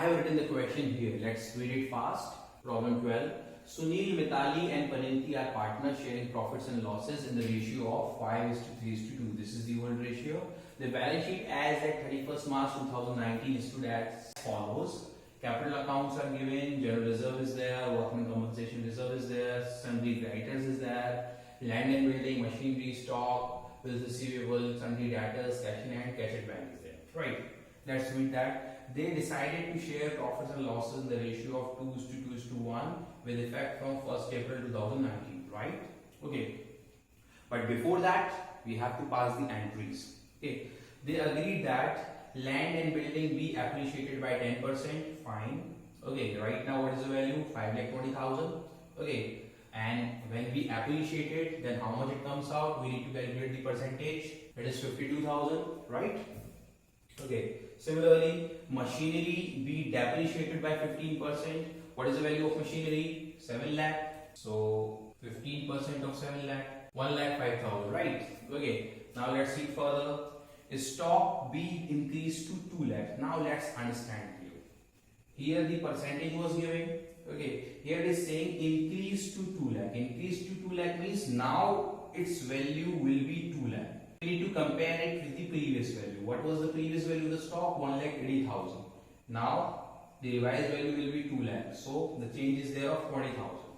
have written the question here. Let's read it fast. Problem 12. Sunil, Mitali and Parinti are partners sharing profits and losses in the ratio of 5:3:2. This is the old ratio. The balance sheet as at 31st March 2019 stood as follows. Capital accounts are given, general reserve is there, workman compensation reserve is there, sundry creditors is there, land and building, machinery, stock, bills receivable, sundry debtors, cash in hand, cash at bank is there. Right. Let's read that. They decided to share profits and losses in the ratio of 2:2:1 with effect from 1st April 2019. Right? Okay. But before that, we have to pass the entries. Okay. They agreed that land and building be appreciated by 10%. Fine. Okay. Right now, what is the value? 5,20,000. Okay. And when we appreciate it, then how much it comes out? We need to calculate the percentage. It is 52,000. Right? Okay. Similarly, machinery be depreciated by 15%. What is the value of machinery? 7 lakh. So 15% of 7 lakh, 1,05,000, right? Okay. Now let's see further. Stock be increased to 2 lakh. Now let's understand here. Here the percentage was given. Okay. Here it is saying increase to 2 lakh. Increase to 2 lakh means now its value will be 2 lakh. We need to compare it with the previous value. What was the previous value of the stock? 1,80,000. Now the revised value will be 2 lakh. So the change is there of 20,000.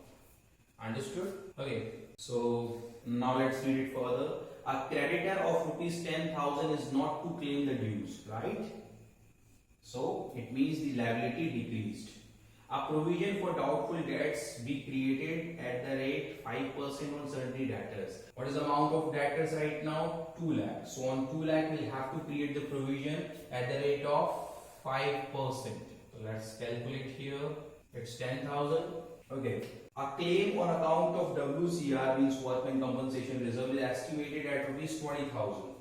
Understood? Okay. So now let's read it further. A creditor of rupees 10,000 is not to claim the dues, right? So it means the liability decreased. A provision for doubtful debts be created at the rate 5% on sundry debtors. What is the amount of debtors right now? 2 lakh. So on 2 lakh, we'll have to create the provision at the rate of 5%. So let's calculate here. It's 10,000. Okay. A claim on account of WCR means workman compensation reserve is estimated at rupees 20,000.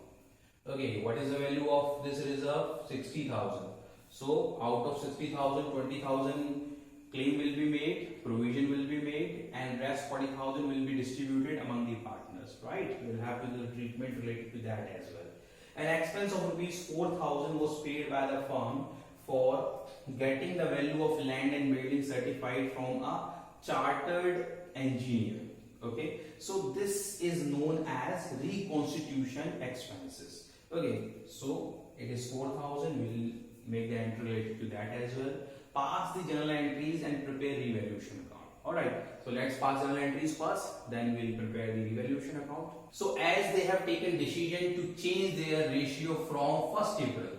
Okay. What is the value of this reserve? 60,000. So out of 60,000, 20,000 claim will be made, provision will be made, and rest 40,000 will be distributed among the partners, right? We'll have to do the treatment related to that as well. An expense of rupees 4,000 was paid by the firm for getting the value of land and building certified from a chartered engineer. Okay, so this is known as reconstitution expenses. Okay, so it is 4,000. We'll make the entry related to that as well. Pass the journal entries and prepare revaluation account. Alright, so let's pass journal entries first, then we'll prepare the revaluation account. So as they have taken decision to change their ratio from 1st April,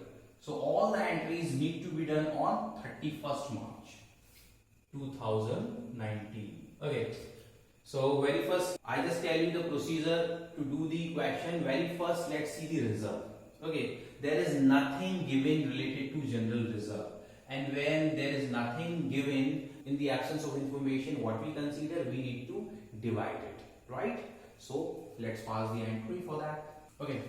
so all the entries need to be done on 31st March 2019. Okay, so very first, I just tell you the procedure to do the question. Very first, let's see the reserve. Okay, there is nothing given related to general reserve. And when there is nothing given, in the absence of information, what we consider, we need to divide it, right? So let's pass the entry for that. Okay.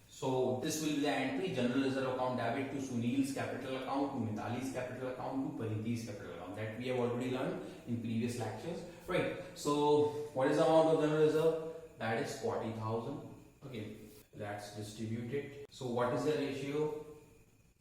So this will be the entry: general reserve account debit to Sunil's capital account, to Mitali's capital account, to Parinti's capital account. That we have already learned in previous lectures, right? So what is the amount of general reserve? That is 40,000. Okay. Let's distribute it. So what is the ratio?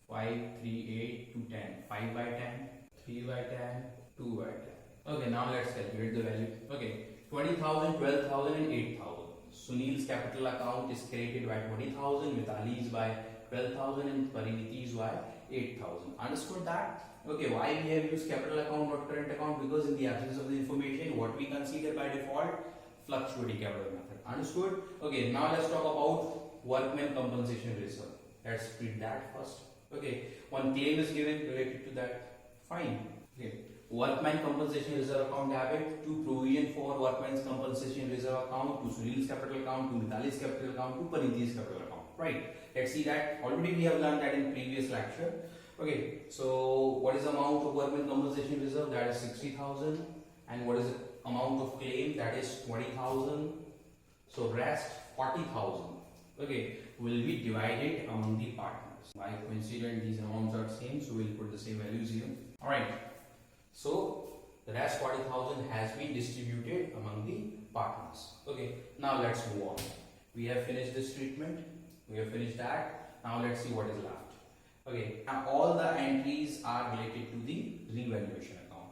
5, 3, 8 to 10. 5 by 10, 3 by 10, 2 by 10. Okay, now let's calculate the value. Okay, 20,000, 12,000 and 8,000. Sunil's capital account is created by 20,000, Mitali's by 12,000 and Pariniti's by 8,000. Understood that? Okay, why we have used capital account not current account? Because in the absence of the information, what we consider by default? Fluctuating capital method. Understood? Okay, now let's talk about workman compensation reserve. Let's read that first. Okay, one claim is given related to that. Fine. Okay, workman compensation reserve account debit to provision for workman's compensation reserve account, to Sunil's capital account, to Mitali's capital account, to Parinti's capital account. Right. Let's see that. Already we have learned that in previous lecture. Okay, so what is the amount of workman compensation reserve? That is 60,000. And what is the amount of claim? That is 20,000. So rest 40,000. Okay, will be divided among the partners. By coincidence, these amounts are same, so we'll put the same values here. Alright, so the rest 40,000 has been distributed among the partners. Okay, now let's move on. We have finished this treatment, we have finished that. Now let's see what is left. Okay, now all the entries are related to the revaluation account.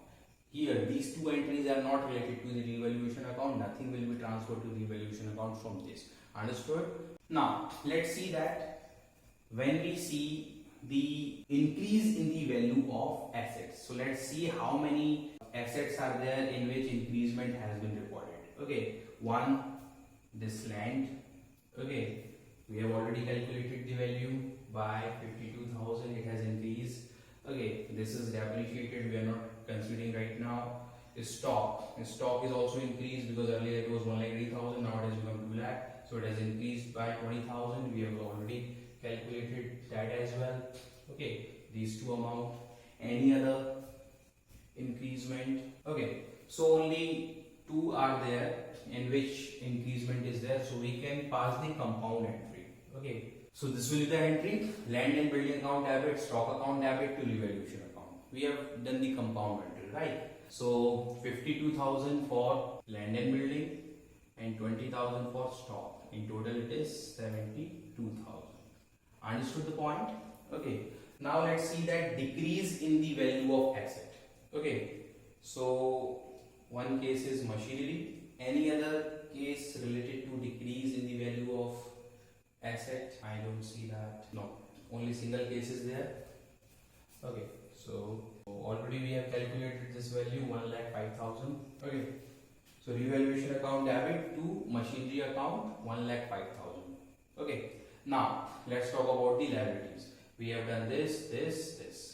Here, these two entries are not related to the revaluation account. Nothing will be transferred to the revaluation account from this. Understood? Now, let's see that when we see the increase in the value of assets. So let's see how many assets are there in which increasement has been recorded. Okay, one, this land. Okay, we have already calculated the value by 52,000. It has increased. Okay, this is depreciated. We are not considering right now. Stock is also increased because earlier it was 1,80,000. Now it has become 2 lakh. So it has increased by 20,000. We have already calculated that as well. Okay, these two amount. Any other increasement? Okay, so only two are there in which increasement is there, so we can pass the compound entry. Okay, so this will be the entry: land and building account debit, stock account debit to revaluation account. We have done the compound entry, right? So 52,000 for land and building and 20,000 for stock. In total it is 72,000. Understood the point? Okay, now let's see that decrease in the value of asset. Okay, so one case is machinery. Any other case related to decrease in the value of asset? I don't see that. No, only single case is there. Okay, so already we have calculated this value 1,05,000. Okay, so revaluation account debit to machinery account 1,05,000. Okay, now let's talk about the liabilities. We have done this.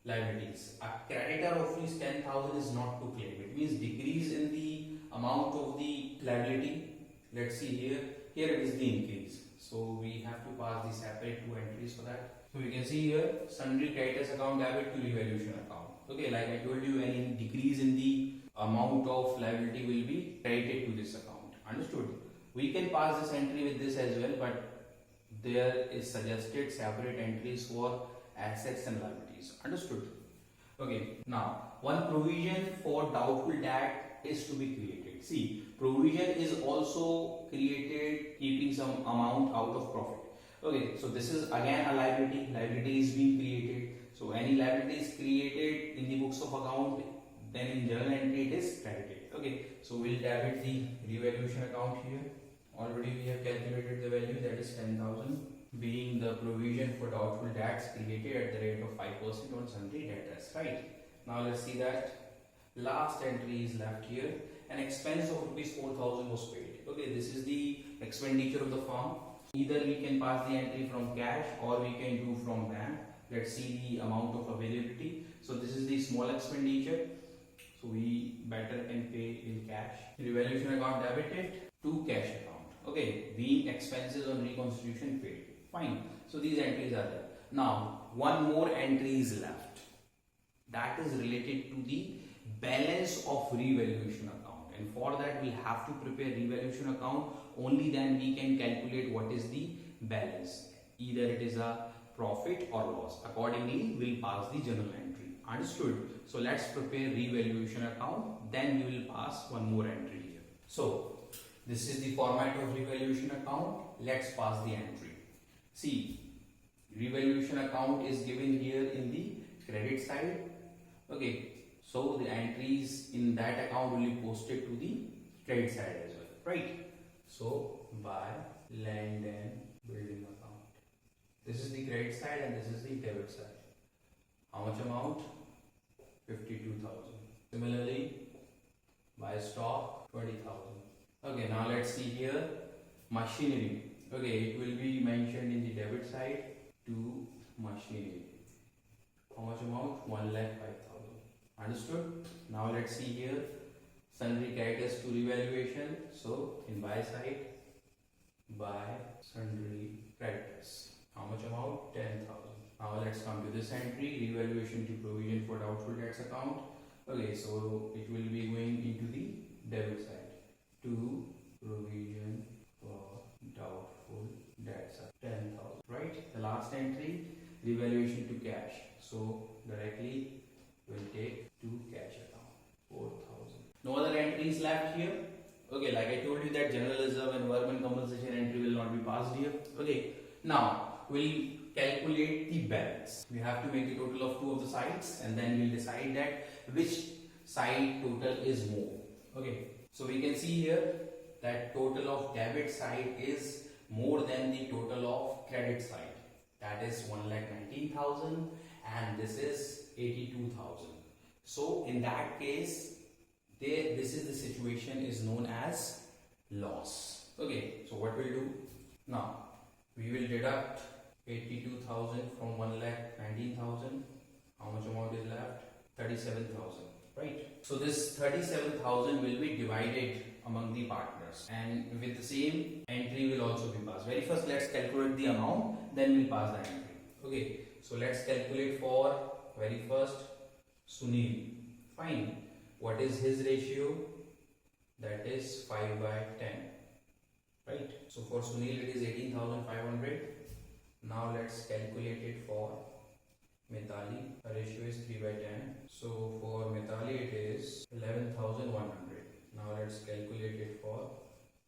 Liabilities. A creditor of rupees 10,000 is not to claim. It means decrease in the amount of the liability. Let's see here. Here it is the increase. So we have to pass the separate two entries for that. So we can see here sundry creditors account debit to revaluation account. Okay, like I told you, any decrease in the amount of liability will be credited to this account. Understood? We can pass this entry with this as well, but there is suggested separate entries for assets and liabilities. Understood? Okay, now one provision for doubtful debt is to be created. See, provision is also created keeping some amount out of profit. Okay, so this is again a liability. Liability is being created. So any liability is created in the books of account, then in journal entry it is credited. Okay, so we'll debit the revaluation account here. Already we have calculated the value, that is 10,000, being the provision for doubtful debts created at the rate of 5% on sundry debtors. Right. Now let's see that last entry is left here. An expense of rupees 4,000 was paid. Okay, this is the expenditure of the firm. Either we can pass the entry from cash or we can do from bank. Let's see the amount of availability. So this is the small expenditure. So we better can pay in cash. Revaluation account debited to cash account. Okay, being expenses on reconstitution paid. Fine. So these entries are there. Now one more entry is left. That is related to the balance of revaluation account. And for that we have to prepare revaluation account. Only then we can calculate what is the balance. Either it is a profit or loss. Accordingly, we'll pass the journal entry. Understood? So let's prepare revaluation account. Then we will pass one more entry here. So this is the format of revaluation account. Let's pass the entry. See, revaluation account is given here in the credit side. Okay, so the entries in that account will be posted to the credit side as well, right? So buy land and building account. This is the credit side and this is the debit side. How much amount? 52,000. Similarly, buy stock 20,000. Okay, now let's see here machinery. Okay, it will be mentioned in the debit side to machinery. How much amount? 1,05,000. Understood? Now let's see here sundry creditors to revaluation. So in buy side, buy sundry creditors. How much amount? 10,000. Now let's come to this entry, revaluation to provision for doubtful debts account. Okay, so it will be going into the debit side to provision for doubtful debts, 10,000. Right? The last entry, revaluation to cash. So directly we'll take to cash account, 4,000. No other entries left here. Okay, like I told you that general reserve and workman compensation entry will not be passed here. Okay, now we'll calculate the balance. We have to make a total of 2 of the sides, and then we'll decide that which side total is more. Okay, so we can see here that total of debit side is more than the total of credit side. That is 1,19,000 and this is 82,000. So in that case, this is the situation is known as loss. Okay, so what we'll do now, we will deduct 82,000 from 1,19,000. How much amount is left? 37,000, right? So this 37,000 will be divided among the partners, and with the same entry will also be passed. Very first, let's calculate the amount, then we'll pass the entry. Okay, so let's calculate for very first Sunil. Fine. What is his ratio? That is 5 by 10. Right. So for Sunil it is 18,500. Now let's calculate it for Mithali. The ratio is 3 by 10. So for Mithali it is 11,100. Now let's calculate it for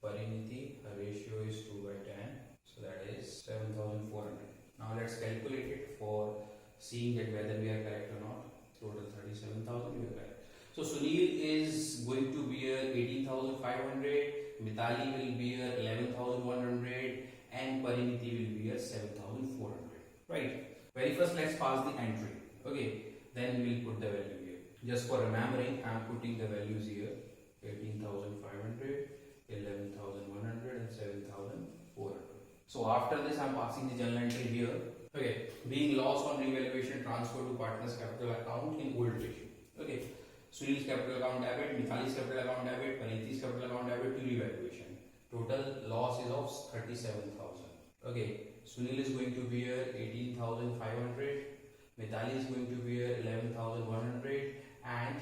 Pariniti. Her ratio is 2 by 10. So that is 7,400. Now let's calculate it for seeing that whether we are correct or not. Total 37,000 we are correct. So Sunil is going to bear 18,500. Mithali will bear 11,100 and Pariniti will bear 7,400. Right. Very first, let's pass the entry. Okay. Then we will put the value here. Just for remembering, I am putting the values here: 18,500, 11,100 and 7,400. So after this, I am passing the journal entry here. Okay. Being loss on revaluation transferred to partner's capital account in old ratio. Okay. Sunil's capital account debit, Mithali's capital account debit, Pariniti's capital account debit to revaluation. Total loss is of 37,000. Okay, Sunil is going to bear 18,500, Mithali is going to bear 11,100 and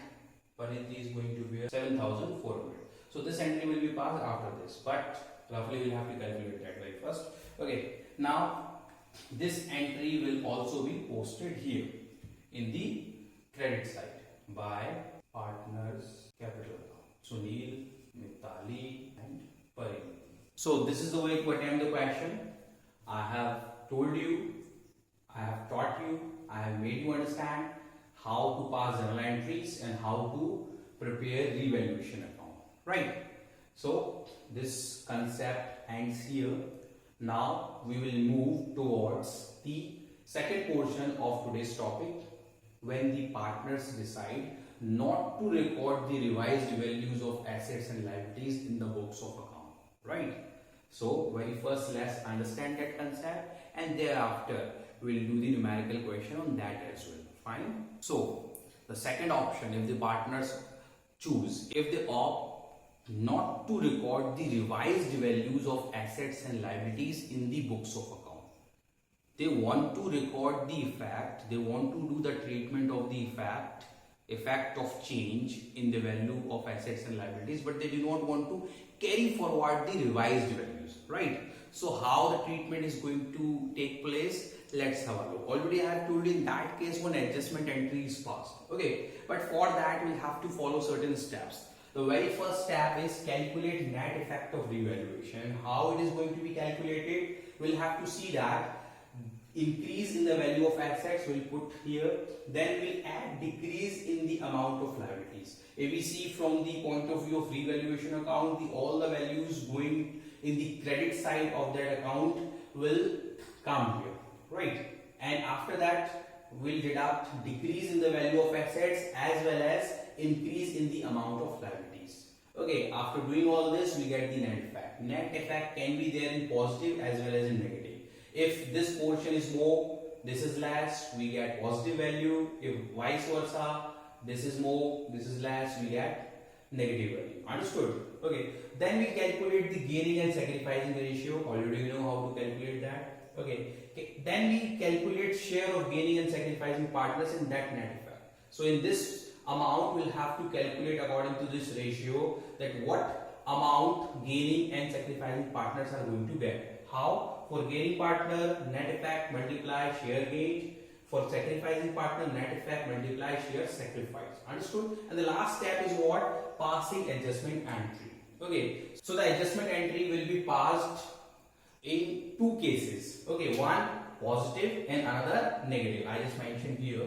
Pariniti is going to bear 7,400. So this entry will be passed after this, but roughly we'll have to calculate that very first. Okay, now this entry will also be posted here in the credit side by partners capital account: Sunil, Mithali and Pariniti. So this is the way to attempt the question. I have told you, I have taught you, I have made you understand how to pass journal entries and how to prepare revaluation account. Right. So this concept ends here. Now we will move towards the second portion of today's topic, when the partners decide not to record the revised values of assets and liabilities in the books of account. Right. So very first, let's understand that concept and thereafter we'll do the numerical question on that as well. Fine. So the second option, if the partners choose, if they opt not to record the revised values of assets and liabilities in the books of account, they want to record the effect, they want to do the treatment of the effect of change in the value of assets and liabilities, but they do not want to carry forward the revised values, right? So how the treatment is going to take place, let's have a look. Already I have told you in that case one adjustment entry is passed, okay, but for that we'll have to follow certain steps. The very first step is calculate net effect of revaluation. How it is going to be calculated, we'll have to see that increase in the value of assets we'll put here, then we'll add decrease in the amount of liabilities. If we see from the point of view of revaluation account, all the values going in the credit side of that account will come here, right? And after that we'll deduct decrease in the value of assets as well as increase in the amount of liabilities. Okay, after doing all this we get the net effect. Net effect can be there in positive as well as in negative. If this portion is more, this is less, we get positive value. If vice versa, this is more, this is less, we get negative value. Understood? Okay. Then we calculate the gaining and sacrificing ratio. Already you know how to calculate that. Okay. Then we calculate share of gaining and sacrificing partners in that net effect. So in this amount, we'll have to calculate according to this ratio that what amount gaining and sacrificing partners are going to get. How? For gaining partner, net effect multiply share gain. For sacrificing partner, net effect multiply share sacrifice. Understood? And the last step is what? Passing adjustment entry. Okay. So the adjustment entry will be passed in two cases. Okay. One, positive and another negative. I just mentioned here.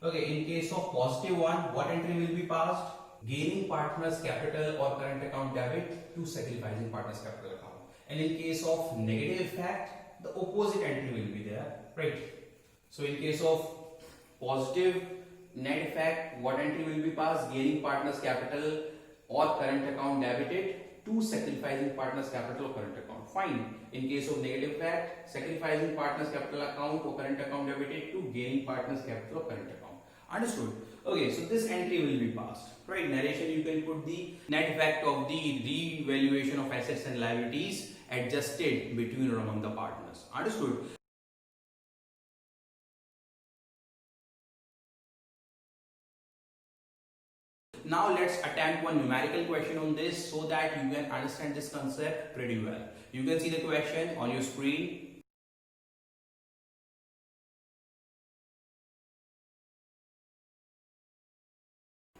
Okay, in case of positive one, what entry will be passed? Gaining partner's capital or current account debit to sacrificing partner's capital account. And in case of negative effect, the opposite entry will be there, right? So in case of positive net effect, what entry will be passed? Gaining partner's capital or current account debited to sacrificing partner's capital or current account. Fine. In case of negative effect, sacrificing partner's capital account or current account debited to gaining partner's capital or current account. Understood? Okay, so this entry will be passed. Right, narration, you can put the net effect of the revaluation of assets and liabilities adjusted between or among the partners. Understood? Now let's attempt one numerical question on this so that you can understand this concept pretty well. You can see the question on your screen.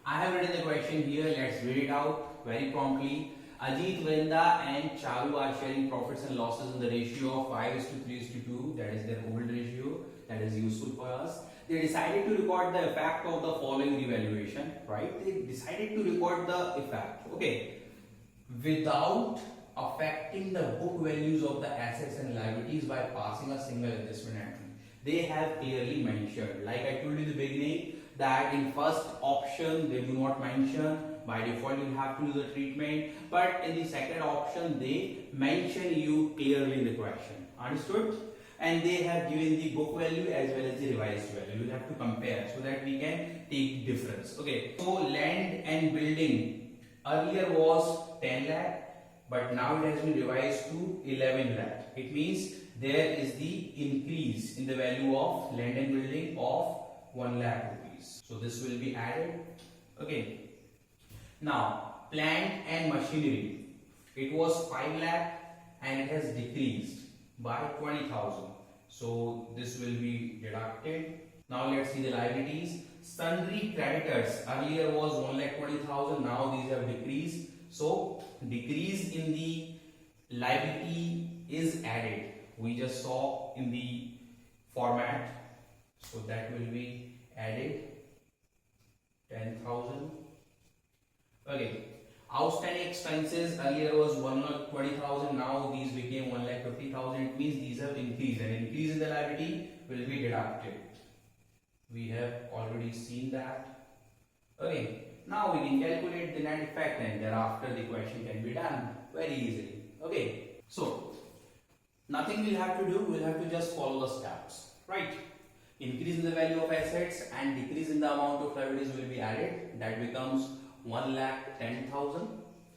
I have written the question here. Let's read it out very promptly. Ajit, Vrinda and Charu are sharing profits and losses in the ratio of 5:3:2. That is their old ratio. That is useful for us. They decided to record the effect of the following revaluation, right? They decided to record the effect, okay, without affecting the book values of the assets and liabilities by passing a single adjustment entry. They have clearly mentioned, like I told you in the beginning, that in first option they do not mention, by default you have to do the treatment, but in the second option they mention you clearly in the question. Understood? And they have given the book value as well as the revised value. You have to compare so that we can take difference. Okay, so land and building earlier was 10 lakh, but now it has been revised to 11 lakh. It means there is the increase in the value of land and building of 1 lakh rupees. So this will be added. Okay. Now plant and machinery, it was 5 lakh and it has decreased by 20,000. So this will be deducted. Now let's see the liabilities. Sundry creditors earlier was 1,20,000. Now these have decreased. So decrease in the liability is added. We just saw in the format. So that will be added 10,000. Okay. Outstanding expenses earlier was 1,20,000. Now these became 1,50,000. It means these have increased. An increase in the liability will be deducted. We have already seen that. Okay. Now we can calculate the net effect and thereafter the question can be done very easily. Okay. So nothing we'll have to do. We'll have to just follow the steps. Right. Increase in the value of assets and decrease in the amount of liabilities will be added. That becomes 1,10,000,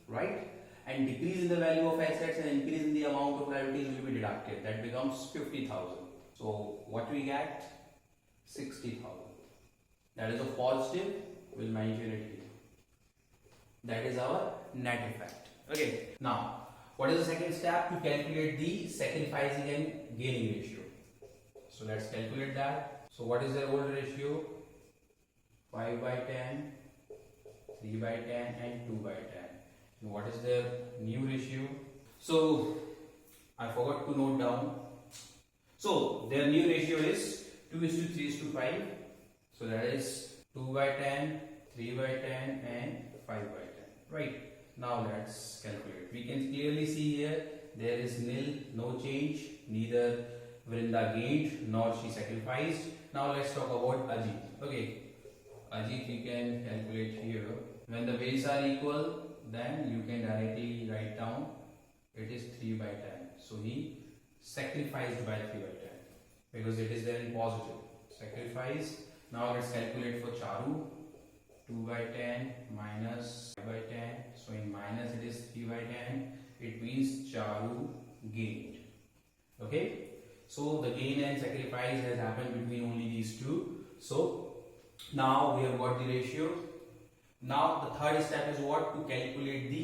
right? And decrease in the value of assets and increase in the amount of liabilities will be deducted. That becomes 50,000. So what we get? 60,000. That is a positive. We'll mention it here. That is our net effect. Okay. Now, what is the second step? To calculate the sacrificing and gaining ratio. So let's calculate that. So what is their old ratio? 5/10. 3/10 and 2/10. And what is their new ratio? So I forgot to note down. So their new ratio is 2:3:5. So that is 2/10, 3/10 and 5/10. Right. Now let's calculate. We can clearly see here there is nil, no change. Neither Vrinda gained nor she sacrificed. Now let's talk about Ajit. Okay. Ajit, you can calculate here. When the values are equal, then you can directly write down it is 3/10. So he sacrificed by 3/10 because it is there in positive. Sacrifice. Now let's calculate for Charu. 2/10 minus 5/10. So in minus it is 3/10. It means Charu gained. Okay. So the gain and sacrifice has happened between only these two. So now we have got the ratio. Now the third step is what? To calculate the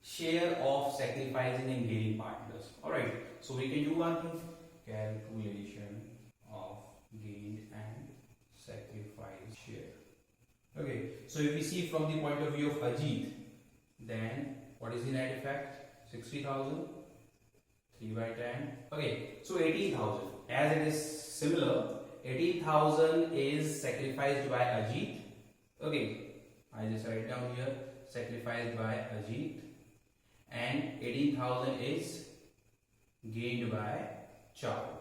share of sacrificing and gaining partners. Alright, so we can do one thing. Calculation of gained and sacrifice share. Okay, so if we see from the point of view of Ajit, then what is the net effect? 60,000. 3 by 10. Okay, so 18,000. As it is similar, 18,000 is sacrificed by Ajit. Okay, I just write down here, sacrificed by Ajit. And 18,000 is gained by Charu.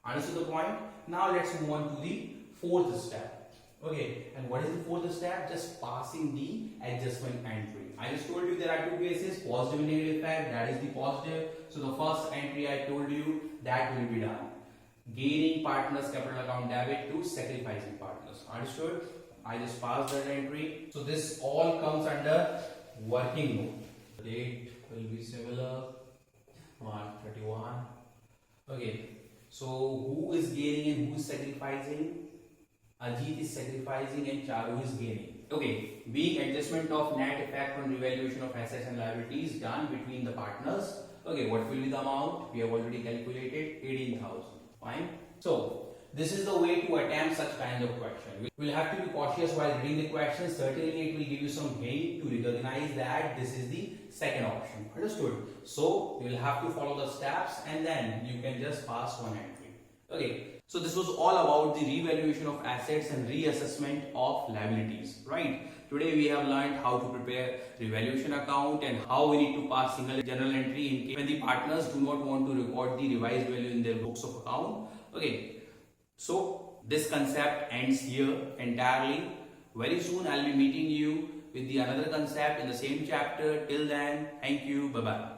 Understood the point? Now let's move on to the fourth step. Okay, and what is the fourth step? Just passing the adjustment entry. I just told you there are two cases, positive and negative effect. That is the positive. So the first entry I told you, that will be done. Gaining partners capital account debit to sacrificing partners. Understood? I just passed that entry. So this all comes under working note. The date will be similar. 131. Okay. So who is gaining and who is sacrificing? Ajit is sacrificing and Charu is gaining. Okay, being adjustment of net effect on revaluation of assets and liabilities done between the partners. Okay, what will be the amount? We have already calculated 18,000. Fine. So this is the way to attempt such kind of question. We will have to be cautious while reading the question. Certainly it will give you some hint to recognize that this is the second option. Understood? So you will have to follow the steps and then you can just pass one entry. Okay. So this was all about the revaluation of assets and reassessment of liabilities, right? Today we have learned how to prepare revaluation account and how we need to pass single journal entry in case when the partners do not want to record the revised value in their books of account. Okay, so this concept ends here entirely. Very soon I'll be meeting you with the another concept in the same chapter. Till then, thank you, bye bye.